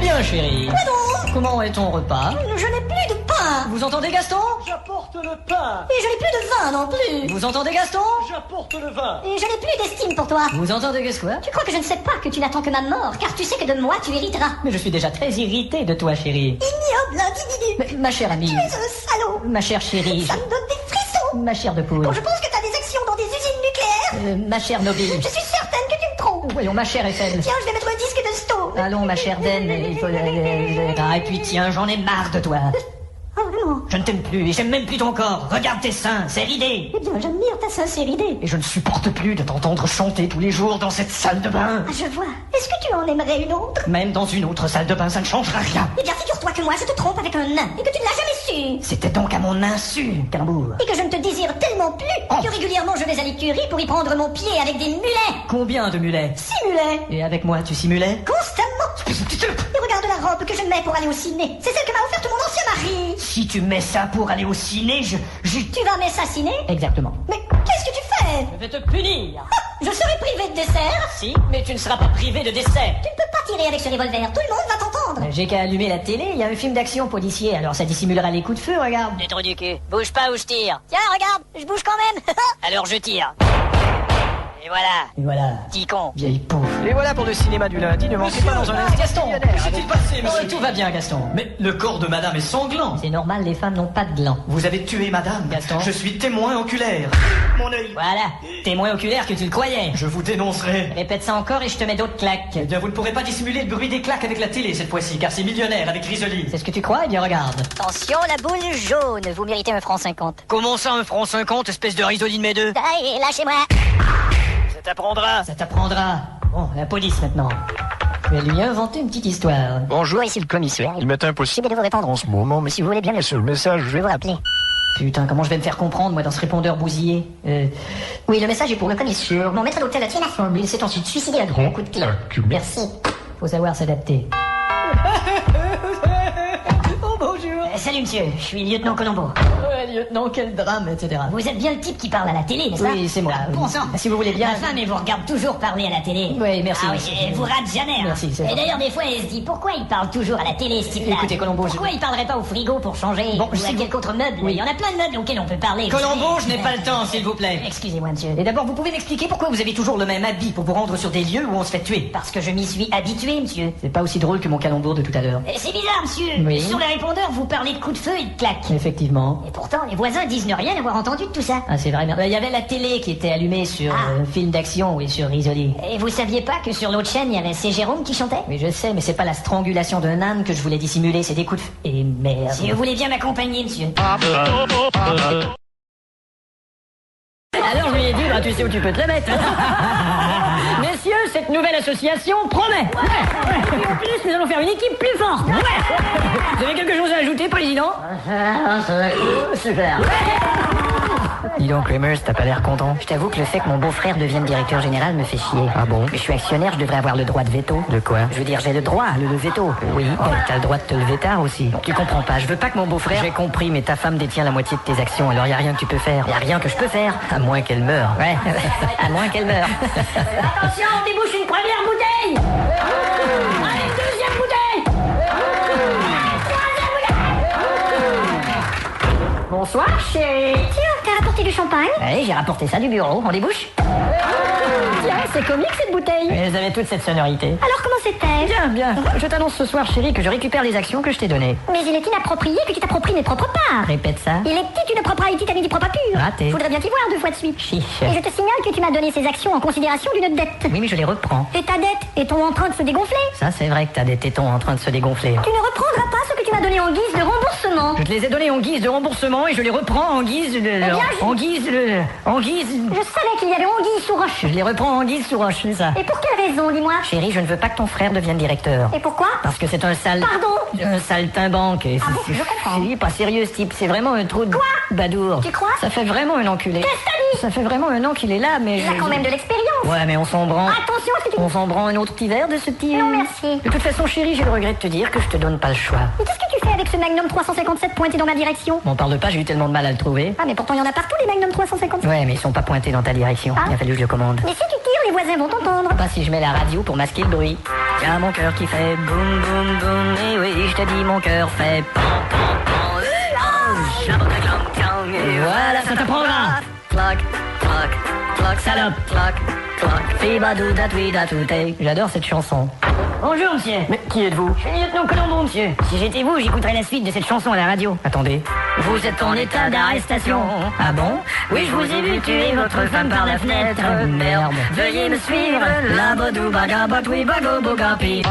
bien, chérie. Quoi donc? Comment est ton repas? Je n'ai plus de pain. Vous entendez, Gaston? J'apporte le pain. Et je n'ai plus de vin non plus. Vous entendez, Gaston? J'apporte le vin. Et je n'ai plus d'estime pour toi. Vous entendez, qu'est-ce quoi? Tu crois que je ne sais pas que tu n'attends que ma mort, car tu sais que de moi tu hériteras. Mais je suis déjà très irrité de toi, chérie. Ignoble individu. Mais, ma chère amie. Tu es un salaud. Ma chère chérie. Ça me donne des frissons. Ma chère de poule. Quand je pense que t'as des actions dans des usines nucléaires. Ma chère Nobile. Je suis certaine que tu me trompes. Voyons, ma chère Eiffel. Tiens, je vais mettre un disque de Sto. Allons, ma chère Den, il faut... Ah, et puis tiens, j'en ai marre de toi. Oh, vraiment? Je ne t'aime plus, et j'aime même plus ton corps. Regarde tes seins, c'est ridé. Eh bien, j'admire ta sincérité. Et je ne supporte plus de t'entendre chanter tous les jours dans cette salle de bain. Ah, je vois. Est-ce que tu en aimerais une autre? Même dans une autre salle de bain, ça ne changera rien. Eh bien, figure-toi que moi, je te trompe avec un nain, et que tu ne l'as jamais su. C'était donc à mon insu, Calembour. Et que je ne te désire tellement plus que régulièrement je vais à l'écurie pour y prendre mon pied avec des mulets. Combien de mulets? 6 mulets. Et avec moi, tu simulais? Constamment. Et regarde la robe que je mets pour aller au ciné. C'est celle que m'a offerte mon ancien mari. Si tu mets ça pour aller au ciné, je... Tu vas m'assassiner? Exactement. Mais qu'est-ce que tu fais? Je vais te punir. Ah, je serai privé de dessert. Si, mais tu ne seras pas privé de dessert. Tu ne peux pas tirer avec ce revolver. Tout le monde va t'entendre. J'ai qu'à allumer la télé, il y a un film d'action policier, alors ça dissimulera les coups de feu, regarde. Du trou du cul. Bouge pas ou je tire. Tiens, regarde, je bouge quand même. Alors je tire. Et voilà. Et voilà. Petit con. Vieille pauvre. Et voilà pour le cinéma du lundi. Ne manquez pas dans un instant. Gaston, millionnaire. que s'est-il passé, monsieur? Tout va bien, Gaston. Mais le corps de madame est sanglant. C'est normal, les femmes n'ont pas de glands. Vous avez tué madame. Gaston. Je suis témoin oculaire. Mon œil. Voilà. T'es moins oculaire que tu le croyais. Je vous dénoncerai. Répète ça encore et je te mets d'autres claques. Eh bien, vous ne pourrez pas dissimuler le bruit des claques avec la télé cette fois-ci, car c'est millionnaire avec Risoli. C'est ce que tu crois? Eh bien, regarde. Attention, la boule jaune. Vous méritez 1 franc 50. Comment ça, 1 franc 50, espèce de risoline de mes deux? Allez, lâchez-moi. Ça t'apprendra. Ça t'apprendra. Bon, la police maintenant. Je vais lui inventer une petite histoire. Bonjour, ici le commissaire. Il m'est impossible de vous répondre en ce moment, mais si vous voulez bien laisser le message, je vais vous rappeler. Putain, comment je vais me faire comprendre, moi, dans ce répondeur bousillé? Oui, le message est pour le commissaire. Mon maître d'hôtel Tina. Il s'est ensuite Suicidé à gros coup de clé. Merci. Faut savoir s'adapter. Oh, bonjour. Salut monsieur, je suis lieutenant Colombo. Ouais, lieutenant, quel drame, etc. Vous êtes bien le type qui parle à la télé, n'est-ce pas? Oui, c'est moi. Bon sang. Si vous voulez bien. Ma femme, elle vous regarde toujours parler à la télé. Oui, merci, Ah oui, merci. elle vous rate jamais. Hein. Merci, c'est Et gentil. d'ailleurs, des fois, elle se dit, pourquoi il parle toujours à la télé, ce type-là? Écoutez, Colombo, Pourquoi il parlerait pas au frigo pour changer? Bon, ou si à vous- quelque autre meuble? Oui. Il y en a plein de meubles auxquels on peut parler. vous Colombo, je savez. n'ai pas le temps, s'il vous plaît. Excusez-moi, monsieur. Et d'abord, vous pouvez m'expliquer pourquoi vous avez toujours le même habit pour vous rendre sur des lieux où on se fait tuer? Parce que je m'y suis habitué, monsieur. C'est pas aussi drôle que mon calembour de tout à l'heure. Et c'est bizarre, monsieur. Oui. Sur les répondeurs, vous parlez de coups de feu et de claques. Effectivement. Et pourtant, les voisins disent ne rien avoir entendu de tout ça. Ah, c'est vrai, merde. Il y avait la télé qui était allumée sur Ah. film d'action, oui, sur Risoli. Et vous saviez pas que sur l'autre chaîne, il y avait C. Jérôme qui chantait? Oui, je sais, mais c'est pas la strangulation d'un âne que je voulais dissimuler, c'est des coups de feu. Et merde. Si vous voulez bien m'accompagner, monsieur. Alors je lui ai dit, bah, tu sais où tu peux te le mettre. Messieurs, cette nouvelle association promet. Et en plus, nous allons faire une équipe plus forte. Vous avez quelque chose à ajouter, président? Super. Dis donc, Remus, t'as pas l'air content. Je t'avoue que le fait que mon beau-frère devienne directeur général me fait chier. Ah bon? Je suis actionnaire, je devrais avoir le droit de veto. De quoi? Je veux dire, j'ai le droit, le veto. Oui, t'as le droit de te lever tard aussi. Tu comprends pas, je veux pas que mon beau-frère... J'ai compris, mais ta femme détient la moitié de tes actions, alors y a rien que tu peux faire. Y a rien que je peux faire. À moins qu'elle meure. Ouais, à moins qu'elle meure. Attention, on débouche une première bouteille. Allez, deuxième bouteille. Bonsoir, chérie. Tiens, t'as rapporté du champagne? Allez, j'ai rapporté ça du bureau, on débouche. Tiens, c'est comique cette bouteille. Elles avaient toute cette sonorité. Alors comment c'était? Bien, bien. Je t'annonce ce soir, chérie, que je récupère les actions que je t'ai données. Mais il est inapproprié que tu t'appropries mes propres parts. Répète ça. Il est petit une propriété t'as mis du propre pur. Raté. Faudrait bien t'y voir 2 fois de suite. Chiche. Et je te signale que tu m'as donné ces actions en considération d'une dette. Oui, mais je les reprends. Et ta dette est-on en train de se dégonfler? Ça, c'est vrai que t'as des tétons en train de se dégonfler. Tu ne reprendras pas ce que tu m'as donné en guise de remboursement. Je te les ai donnés en guise de remboursement et je les reprends en guise de... bien, En guise de... En guise... Je savais qu'il y avait anguille sous roche. Je les reprends en guise sous roche, c'est ça. Et pour quelle raison, dis-moi? Chérie, je ne veux pas que ton frère devienne directeur. Et pourquoi? Parce que c'est un sale... Pardon? Un saltimbanque. Et Ah bon, je comprends. C'est pas sérieux, ce type. C'est vraiment un trou de... Quoi? Badour. Tu crois? Ça fait vraiment un enculé. Qu'est-ce que t'as dit? Ça fait vraiment un an qu'il est là, mais... Il a quand même de l'expérience. Ouais, mais on s'en branle. Attention à ce que tu... On s'en branle un autre petit verre de ce petit... Non, merci. De toute façon, chérie, j'ai le regret de te dire que je te donne pas le choix. Mais qu'est-ce que tu fais avec ce Magnum 357 pointé dans ma direction? M'en parle pas, j'ai eu tellement de mal à le trouver. Ah, mais pourtant il y en a partout les Magnum 357. Ouais, mais ils sont pas pointés dans ta direction. Ah. Il a fallu que je le commande. Mais si tu tires, les voisins vont t'entendre. Pas si je mets la radio pour masquer le bruit. Y'a mon cœur qui fait boum boum boum. Et oui, je te dis, mon cœur fait pam pam pam. Et voilà, ça t'apprendra. Cloc, cloc, cloc, salope, cloc, cloc. Fibadou datouida touté. J'adore cette chanson. Bonjour, monsieur. Mais qui êtes-vous? Je suis lieutenant Colombo, monsieur. Si j'étais vous, j'écouterais la suite de cette chanson à la radio. Attendez. Vous êtes en état d'arrestation. Ah bon? Oui, je vous ai vu tuer votre femme par la fenêtre. Merde. Veuillez me suivre. La bodou baga batoui bago bogapi.